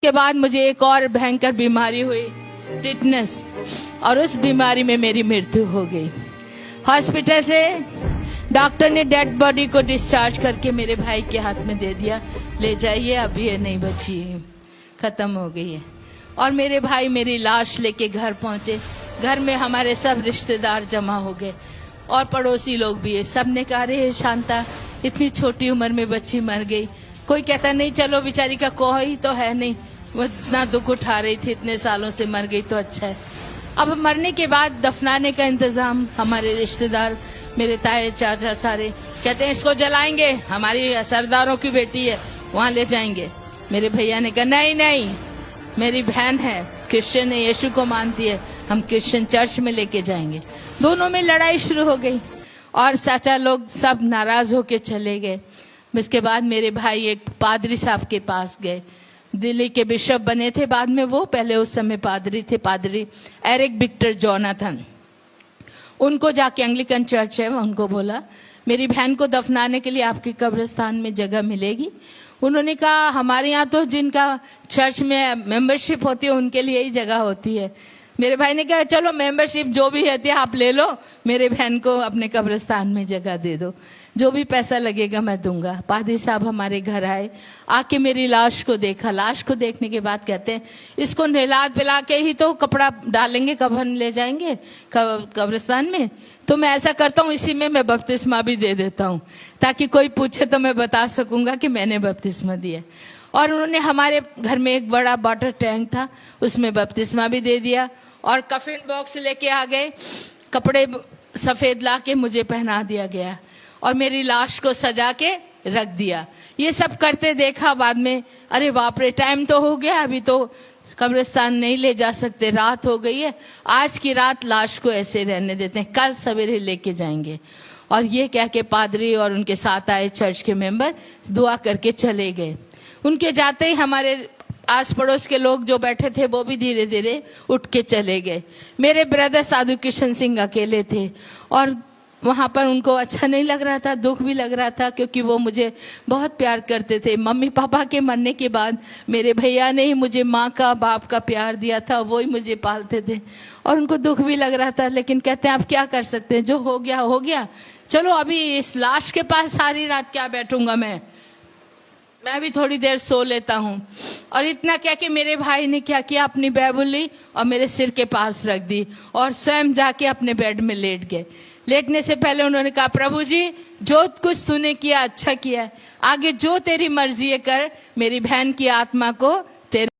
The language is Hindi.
के बाद मुझे एक और भयंकर बीमारी हुई, टिटनेस, और उस बीमारी में मेरी मृत्यु हो गई। हॉस्पिटल से डॉक्टर ने डेड बॉडी को डिस्चार्ज करके मेरे भाई के हाथ में दे दिया, ले जाइए, अब ये नहीं बची है, खत्म हो गई है। और मेरे भाई मेरी लाश लेके घर पहुंचे। घर में हमारे सब रिश्तेदार जमा हो गए और पड़ोसी लोग भी है। सब ने कहा, रे शांता, इतनी छोटी उम्र में बच्ची मर गई। कोई कहता नहीं, चलो बेचारी का कोई तो है नहीं, वो इतना दुख उठा रही थी, इतने सालों से मर गई तो अच्छा है। अब मरने के बाद दफनाने का इंतजाम, हमारे रिश्तेदार, मेरे ताए चाचा सारे कहते हैं इसको जलाएंगे, हमारी सरदारों की बेटी है, वहां ले जाएंगे। मेरे भैया ने कहा नहीं नहीं, मेरी बहन है, क्रिश्चियन है, यीशु को मानती है, हम क्रिश्चियन चर्च में लेके जाएंगे। दोनों में लड़ाई शुरू हो गई और चाचा लोग सब नाराज होके चले गए। इसके बाद मेरे भाई एक पादरी साहब के पास गए, दिल्ली के बिशप बने थे बाद में वो, पहले उस समय पादरी थे, पादरी एरिक विक्टर जोनाथन। उनको जाके एंग्लिकन चर्च है, उनको बोला मेरी बहन को दफनाने के लिए आपके कब्रिस्तान में जगह मिलेगी। उन्होंने कहा हमारे यहाँ तो जिनका चर्च में मेंबरशिप होती है उनके लिए ही जगह होती है। मेरे भाई ने कहा चलो मेंबरशिप जो भी है आप ले लो, मेरे बहन को अपने कब्रिस्तान में जगह दे दो, जो भी पैसा लगेगा मैं दूंगा। पादरी साहब हमारे घर आए, आके मेरी लाश को देखा। लाश को देखने के बाद कहते हैं इसको नहला पिला के ही तो कपड़ा डालेंगे, कफन ले जाएंगे कब्रिस्तान में, तो मैं ऐसा करता हूँ इसी में मैं बपतिस्मा भी दे देता हूँ, ताकि कोई पूछे तो मैं बता सकूंगा कि मैंने बपतिस्मा दिया। और उन्होंने हमारे घर में एक बड़ा वाटर टैंक था, उसमें बपतिस्मा भी दे दिया और कफन बॉक्स लेके आ गए, कपड़े सफेद ला के मुझे पहना दिया गया और मेरी लाश को सजा के रख दिया। ये सब करते देखा बाद में, अरे बाप रे, टाइम तो हो गया, अभी तो कब्रिस्तान नहीं ले जा सकते, रात हो गई है, आज की रात लाश को ऐसे रहने देते हैं, कल सवेरे लेके जाएंगे। और ये कह के पादरी और उनके साथ आए चर्च के मेंबर दुआ करके चले गए। उनके जाते ही हमारे आस पड़ोस के लोग जो बैठे थे वो भी धीरे धीरे उठ के चले गए। मेरे ब्रदर साधु किशन सिंह अकेले थे और वहाँ पर उनको अच्छा नहीं लग रहा था, दुख भी लग रहा था, क्योंकि वो मुझे बहुत प्यार करते थे। मम्मी पापा के मरने के बाद मेरे भैया ने ही मुझे माँ का बाप का प्यार दिया था, वो ही मुझे पालते थे और उनको दुख भी लग रहा था। लेकिन कहते हैं आप क्या कर सकते हैं, जो हो गया हो गया, चलो अभी इस लाश के पास सारी रात क्या बैठूंगा, मैं भी थोड़ी देर सो लेता हूँ। और इतना क्या कि मेरे भाई ने क्या किया, अपनी बाइबल ली और मेरे सिर के पास रख दी और स्वयं जाके अपने बेड में लेट गए। लेटने से पहले उन्होंने कहा प्रभु जी जो कुछ तूने किया अच्छा किया, आगे जो तेरी मर्जी है कर, मेरी बहन की आत्मा को तेरे